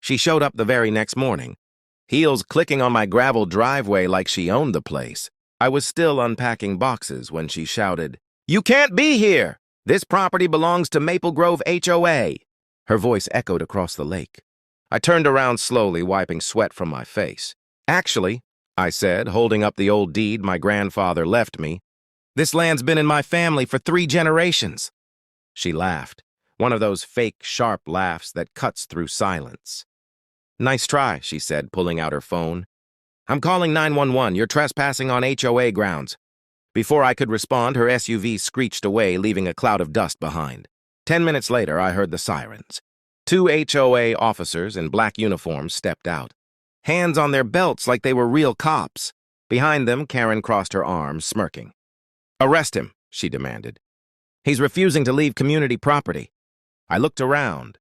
She showed up the very next morning, heels clicking on my gravel driveway like she owned the place. I was still unpacking boxes when she shouted, "You can't be here! This property belongs to Maple Grove HOA." Her voice echoed across the lake. I turned around slowly, wiping sweat from my face. "Actually," I said, holding up the old deed my grandfather left me, "this land's been in my family for 3 generations." She laughed, one of those fake, sharp laughs that cuts through silence. "Nice try," she said, pulling out her phone. "I'm calling 911. You're trespassing on HOA grounds." Before I could respond, her SUV screeched away, leaving a cloud of dust behind. 10 minutes later, I heard the sirens. 2 HOA officers in black uniforms stepped out, hands on their belts like they were real cops. Behind them, Karen crossed her arms, smirking. "Arrest him," she demanded. "He's refusing to leave community property." I looked around.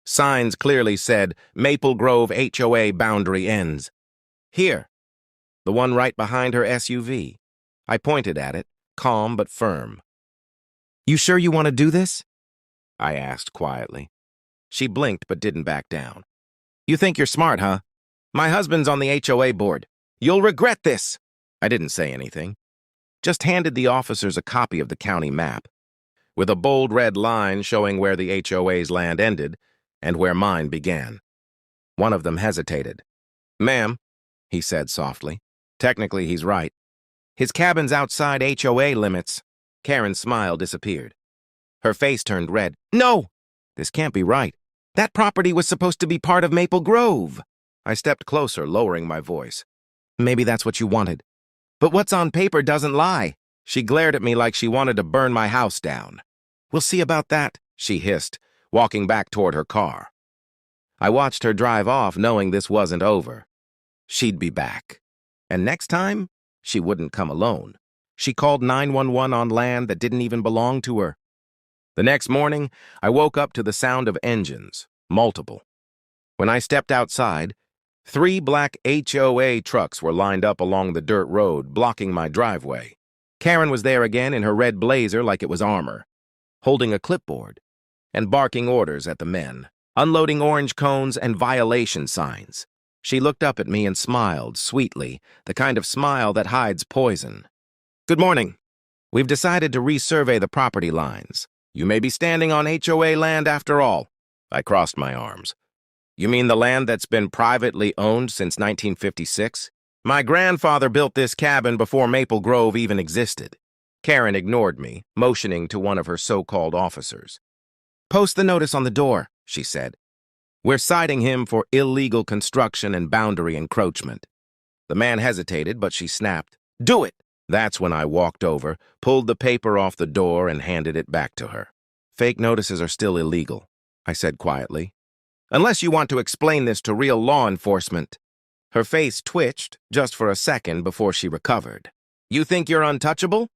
Signs clearly said, "Maple Grove HOA boundary ends." "Here." The one right behind her SUV. I pointed at it, calm but firm. "You sure you want to do this?" I asked quietly. She blinked but didn't back down. "You think you're smart, huh? My husband's on the HOA board. You'll regret this." I didn't say anything, just handed the officers a copy of the county map, with a bold red line showing where the HOA's land ended and where mine began. One of them hesitated. "Ma'am," he said softly. "Technically, he's right. His cabin's outside HOA limits." Karen's smile disappeared. Her face turned red. "No! This can't be right. That property was supposed to be part of Maple Grove." I stepped closer, lowering my voice. "Maybe that's what you wanted. But what's on paper doesn't lie." She glared at me like she wanted to burn my house down. "We'll see about that," she hissed, walking back toward her car. I watched her drive off, knowing this wasn't over. She'd be back. And next time, she wouldn't come alone. She called 911 on land that didn't even belong to her. The next morning, I woke up to the sound of engines, multiple. When I stepped outside, 3 black HOA trucks were lined up along the dirt road, blocking my driveway. Karen was there again in her red blazer like it was armor, holding a clipboard and barking orders at the men, unloading orange cones and violation signs. She looked up at me and smiled sweetly, the kind of smile that hides poison. "Good morning. We've decided to resurvey the property lines. You may be standing on HOA land after all." I crossed my arms. "You mean the land that's been privately owned since 1956? My grandfather built this cabin before Maple Grove even existed." Karen ignored me, motioning to one of her so-called officers. "Post the notice on the door," she said. "We're citing him for illegal construction and boundary encroachment." The man hesitated, but she snapped, "Do it!" That's when I walked over, pulled the paper off the door, and handed it back to her. "Fake notices are still illegal," I said quietly. "Unless you want to explain this to real law enforcement." Her face twitched just for a second before she recovered. "You think you're untouchable?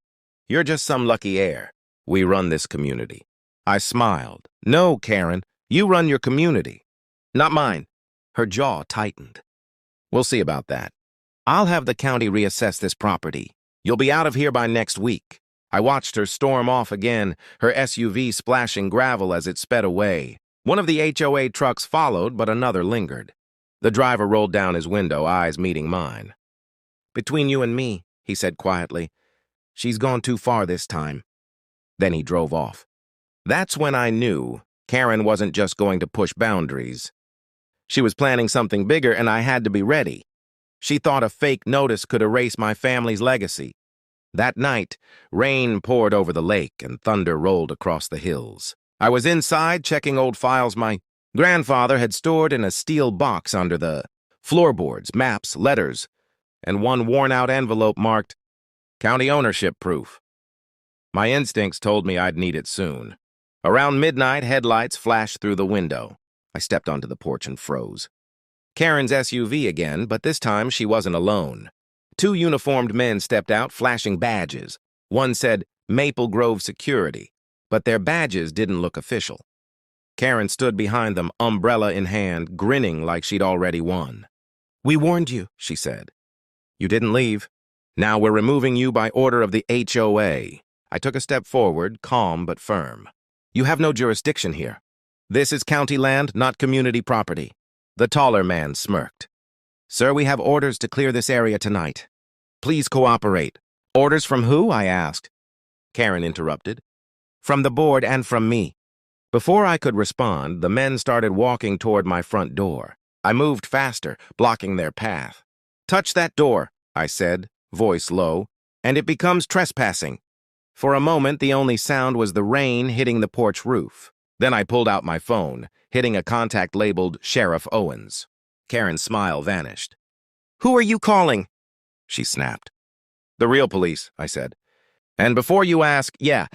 You're just some lucky heir. We run this community." I smiled. "No, Karen, you run your community. Not mine." Her jaw tightened. "We'll see about that. I'll have the county reassess this property. You'll be out of here by next week." I watched her storm off again, her SUV splashing gravel as it sped away. One of the HOA trucks followed, but another lingered. The driver rolled down his window, eyes meeting mine. "Between you and me," he said quietly, "she's gone too far this time." Then he drove off. That's when I knew Karen wasn't just going to push boundaries. She was planning something bigger, and I had to be ready. She thought a fake notice could erase my family's legacy. That night, rain poured over the lake and thunder rolled across the hills. I was inside checking old files my grandfather had stored in a steel box under the floorboards, maps, letters, and one worn-out envelope marked "County Ownership Proof." My instincts told me I'd need it soon. Around midnight, headlights flashed through the window. I stepped onto the porch and froze. Karen's SUV again, but this time she wasn't alone. 2 uniformed men stepped out, flashing badges. One said Maple Grove Security, but their badges didn't look official. Karen stood behind them, umbrella in hand, grinning like she'd already won. "We warned you," she said. "You didn't leave. Now we're removing you by order of the HOA." I took a step forward, calm but firm. "You have no jurisdiction here. This is county land, not community property. The taller man smirked. Sir, we have orders to clear this area tonight. Please cooperate. Orders from who? I asked. Karen interrupted. From the board and from me. Before I could respond, the men started walking toward my front door. I moved faster, blocking their path. Touch that door, I said, voice low, and it becomes trespassing. For a moment, the only sound was the rain hitting the porch roof. Then I pulled out my phone, hitting a contact labeled Sheriff Owens. Karen's smile vanished. Who are you calling? She snapped. The real police, I said. And before you ask, yeah,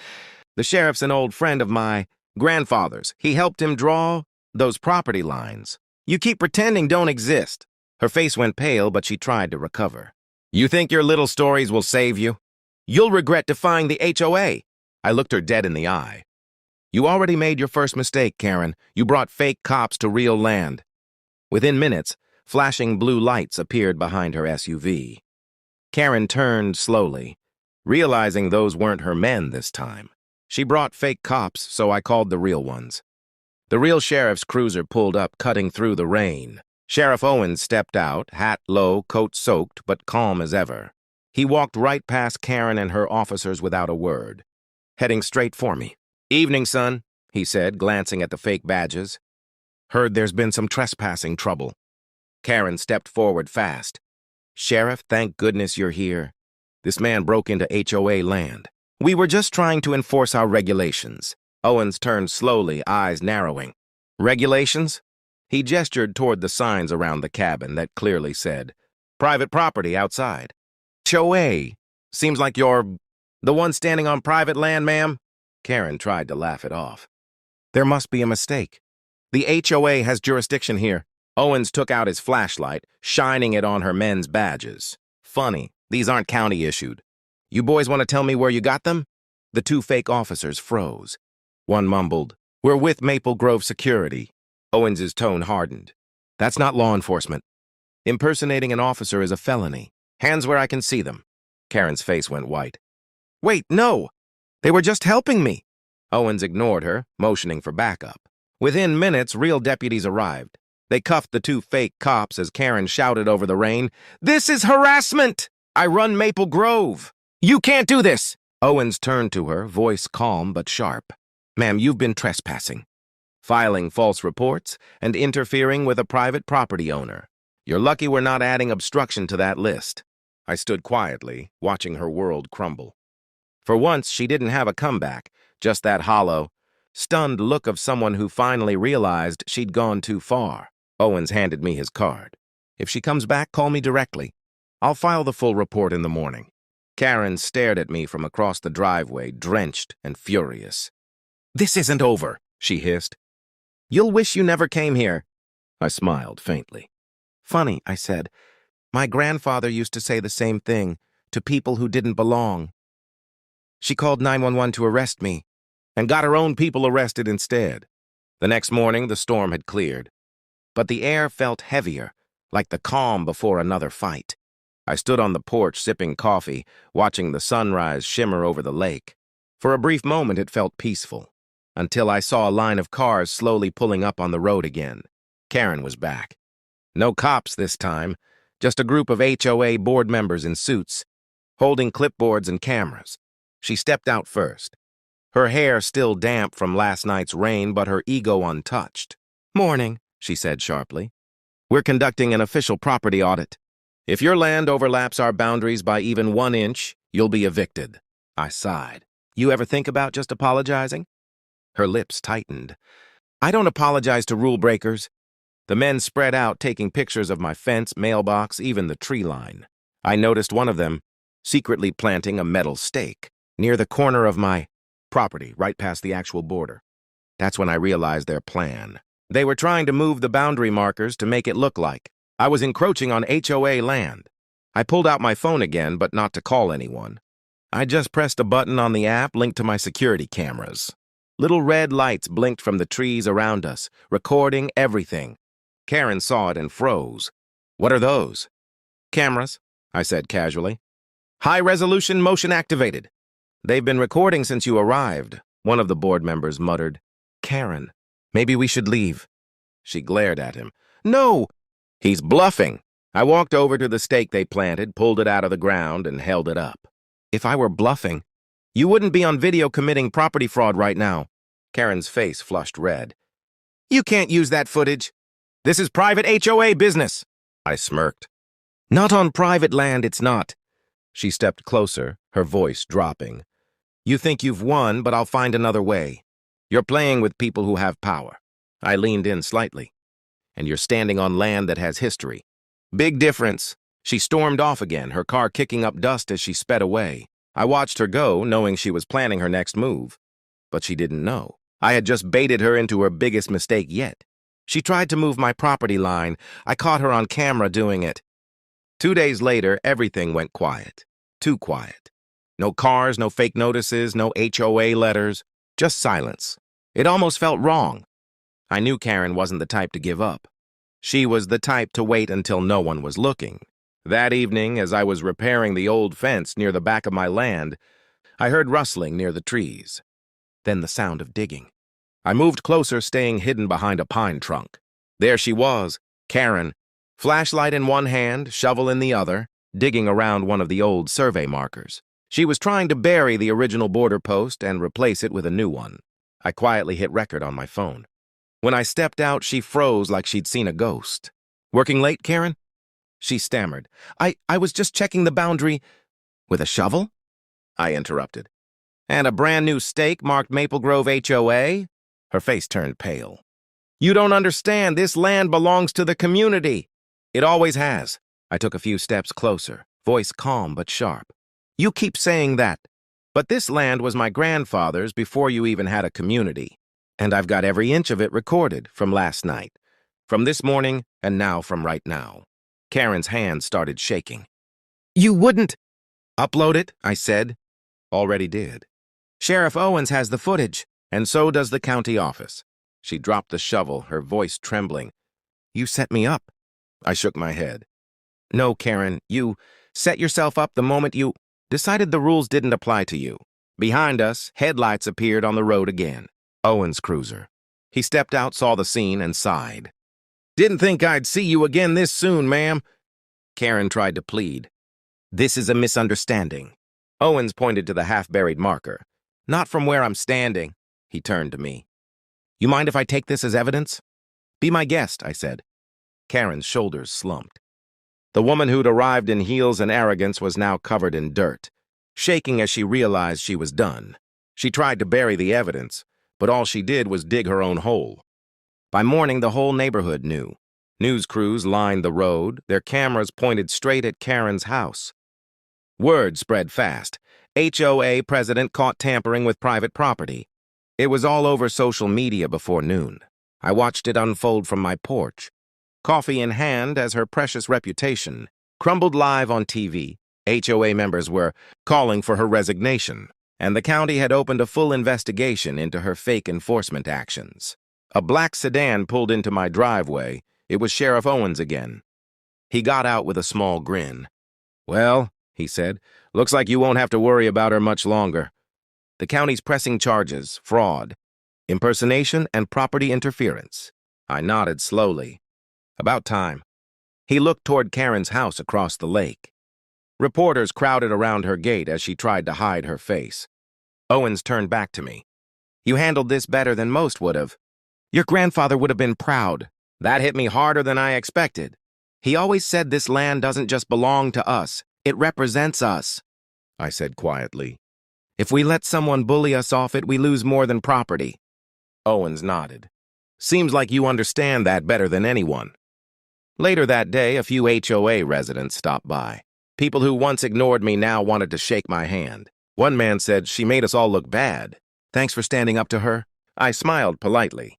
the sheriff's an old friend of my grandfather's. He helped him draw those property lines. You keep pretending don't exist. Her face went pale, but she tried to recover. You think your little stories will save you? You'll regret defying the HOA. I looked her dead in the eye. You already made your first mistake, Karen. You brought fake cops to real land. Within minutes, flashing blue lights appeared behind her SUV. Karen turned slowly, realizing those weren't her men this time. She brought fake cops, so I called the real ones. The real sheriff's cruiser pulled up, cutting through the rain. Sheriff Owens stepped out, hat low, coat soaked, but calm as ever. He walked right past Karen and her officers without a word, heading straight for me. Evening, son, he said, glancing at the fake badges. Heard there's been some trespassing trouble. Karen stepped forward fast. Sheriff, thank goodness you're here. This man broke into HOA land. We were just trying to enforce our regulations. Owens turned slowly, eyes narrowing. Regulations? He gestured toward the signs around the cabin that clearly said, private property outside. HOA. Seems like you're the one standing on private land, ma'am. Karen tried to laugh it off. There must be a mistake. The HOA has jurisdiction here. Owens took out his flashlight, shining it on her men's badges. Funny, these aren't county-issued. You boys want to tell me where you got them? The two fake officers froze. One mumbled, We're with Maple Grove Security. Owens's tone hardened. That's not law enforcement. Impersonating an officer is a felony. Hands where I can see them. Karen's face went white. Wait, no! They were just helping me. Owens ignored her, motioning for backup. Within minutes, real deputies arrived. They cuffed the two fake cops as Karen shouted over the rain, This is harassment! I run Maple Grove! You can't do this! Owens turned to her, voice calm but sharp. Ma'am, you've been trespassing. Filing false reports and interfering with a private property owner. You're lucky we're not adding obstruction to that list. I stood quietly, watching her world crumble. For once, she didn't have a comeback, just that hollow, stunned look of someone who finally realized she'd gone too far. Owens handed me his card. If she comes back, call me directly. I'll file the full report in the morning. Karen stared at me from across the driveway, drenched and furious. This isn't over, she hissed. You'll wish you never came here. I smiled faintly. Funny, I said. My grandfather used to say the same thing to people who didn't belong. She called 911 to arrest me and got her own people arrested instead. The next morning, the storm had cleared, but the air felt heavier, like the calm before another fight. I stood on the porch sipping coffee, watching the sunrise shimmer over the lake. For a brief moment, it felt peaceful, until I saw a line of cars slowly pulling up on the road again. Karen was back. No cops this time, just a group of HOA board members in suits, holding clipboards and cameras. She stepped out first. Her hair still damp from last night's rain, but her ego untouched. Morning, she said sharply. We're conducting an official property audit. If your land overlaps our boundaries by even 1 inch, you'll be evicted. I sighed. You ever think about just apologizing? Her lips tightened. I don't apologize to rule breakers. The men spread out, taking pictures of my fence, mailbox, even the tree line. I noticed one of them secretly planting a metal stake near the corner of my property, right past the actual border. That's when I realized their plan. They were trying to move the boundary markers to make it look like I was encroaching on HOA land. I pulled out my phone again, but not to call anyone. I just pressed a button on the app linked to my security cameras. Little red lights blinked from the trees around us, recording everything. Karen saw it and froze. What are those? Cameras, I said casually. High-resolution motion activated. They've been recording since you arrived, one of the board members muttered. Karen, maybe we should leave. She glared at him. No! He's bluffing. I walked over to the stake they planted, pulled it out of the ground, and held it up. If I were bluffing, you wouldn't be on video committing property fraud right now. Karen's face flushed red. You can't use that footage. This is private HOA business. I smirked. Not on private land, it's not. She stepped closer, her voice dropping. You think you've won, but I'll find another way. You're playing with people who have power. I leaned in slightly. And you're standing on land that has history. Big difference. She stormed off again, her car kicking up dust as she sped away. I watched her go, knowing she was planning her next move. But she didn't know. I had just baited her into her biggest mistake yet. She tried to move my property line. I caught her on camera doing it. 2 days later, everything went quiet. Too quiet. No cars, no fake notices, no HOA letters. Just silence. It almost felt wrong. I knew Karen wasn't the type to give up. She was the type to wait until no one was looking. That evening, as I was repairing the old fence near the back of my land, I heard rustling near the trees. Then the sound of digging. I moved closer, staying hidden behind a pine trunk. There she was, Karen, flashlight in one hand, shovel in the other, digging around one of the old survey markers. She was trying to bury the original border post and replace it with a new one. I quietly hit record on my phone. When I stepped out, she froze like she'd seen a ghost. Working late, Karen? She stammered. I was just checking the boundary. With a shovel? I interrupted. And a brand new stake marked Maple Grove HOA? Her face turned pale. You don't understand. This land belongs to the community. It always has. I took a few steps closer, voice calm but sharp. You keep saying that. But this land was my grandfather's before you even had a community. And I've got every inch of it recorded from last night, from this morning, and now from right now. Karen's hands started shaking. You wouldn't... Upload it, I said. Already did. Sheriff Owens has the footage, and so does the county office. She dropped the shovel, her voice trembling. You set me up. I shook my head. No, Karen, you set yourself up the moment you decided the rules didn't apply to you. Behind us, headlights appeared on the road again. Owens' cruiser. He stepped out, saw the scene, and sighed. Didn't think I'd see you again this soon, ma'am. Karen tried to plead. This is a misunderstanding. Owens pointed to the half-buried marker. Not from where I'm standing. He turned to me. You mind if I take this as evidence? Be my guest, I said. Karen's shoulders slumped. The woman who'd arrived in heels and arrogance was now covered in dirt, shaking as she realized she was done. She tried to bury the evidence, but all she did was dig her own hole. By morning, the whole neighborhood knew. News crews lined the road, their cameras pointed straight at Karen's house. Word spread fast. HOA president caught tampering with private property. It was all over social media before noon. I watched it unfold from my porch. Coffee in hand as her precious reputation crumbled live on TV. HOA members were calling for her resignation, and the county had opened a full investigation into her fake enforcement actions. A black sedan pulled into my driveway. It was Sheriff Owens again. He got out with a small grin. Well, he said, looks like you won't have to worry about her much longer. The county's pressing charges, fraud, impersonation, and property interference. I nodded slowly. About time. He looked toward Karen's house across the lake. Reporters crowded around her gate as she tried to hide her face. Owens turned back to me. You handled this better than most would have. Your grandfather would have been proud. That hit me harder than I expected. He always said this land doesn't just belong to us. It represents us, I said quietly. If we let someone bully us off it, we lose more than property. Owens nodded. Seems like you understand that better than anyone. Later that day, a few HOA residents stopped by. People who once ignored me now wanted to shake my hand. One man said, she made us all look bad. Thanks for standing up to her. I smiled politely.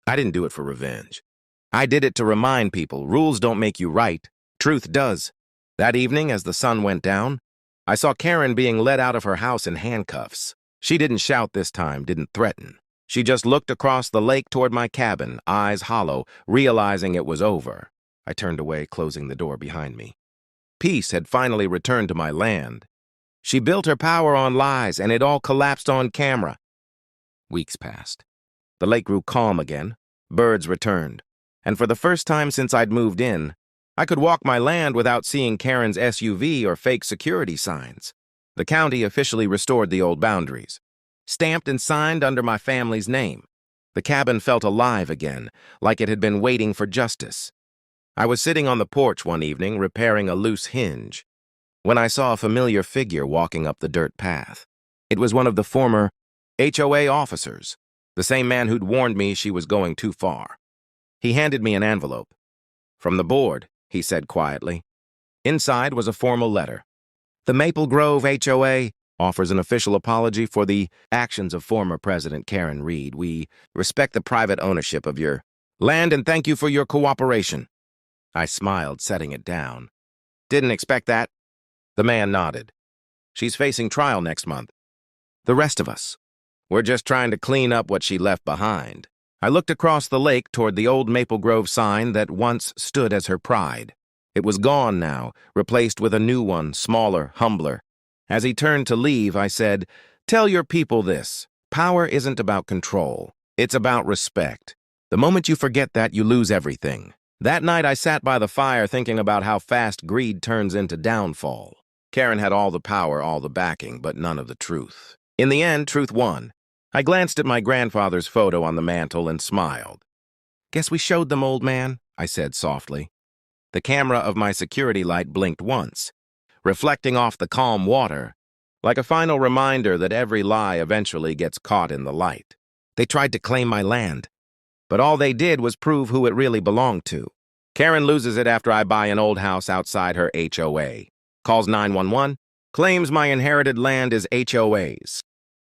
I didn't do it for revenge. I did it to remind people rules don't make you right. Truth does. That evening, as the sun went down, I saw Karen being led out of her house in handcuffs. She didn't shout this time, didn't threaten. She just looked across the lake toward my cabin, eyes hollow, realizing it was over. I turned away, closing the door behind me. Peace had finally returned to my land. She built her power on lies, and it all collapsed on camera. Weeks passed. The lake grew calm again. Birds returned. And for the first time since I'd moved in, I could walk my land without seeing Karen's SUV or fake security signs. The county officially restored the old boundaries, stamped and signed under my family's name. The cabin felt alive again, like it had been waiting for justice. I was sitting on the porch one evening, repairing a loose hinge, when I saw a familiar figure walking up the dirt path. It was one of the former HOA officers, the same man who'd warned me she was going too far. He handed me an envelope. "From the board," he said quietly. Inside was a formal letter. "The Maple Grove HOA offers an official apology for the actions of former President Karen Reed. We respect the private ownership of your land and thank you for your cooperation." I smiled, setting it down. "Didn't expect that." The man nodded. "She's facing trial next month. The rest of us, we're just trying to clean up what she left behind." I looked across the lake toward the old Maple Grove sign that once stood as her pride. It was gone now, replaced with a new one, smaller, humbler. As he turned to leave, I said, "Tell your people this. Power isn't about control. It's about respect. The moment you forget that, you lose everything." That night, I sat by the fire thinking about how fast greed turns into downfall. Karen had all the power, all the backing, but none of the truth. In the end, truth won. I glanced at my grandfather's photo on the mantel and smiled. "Guess we showed them, old man," I said softly. The camera of my security light blinked once, reflecting off the calm water, like a final reminder that every lie eventually gets caught in the light. They tried to claim my land, but all they did was prove who it really belonged to. Karen loses it after I buy an old house outside her HOA, calls 911, claims my inherited land is HOA's.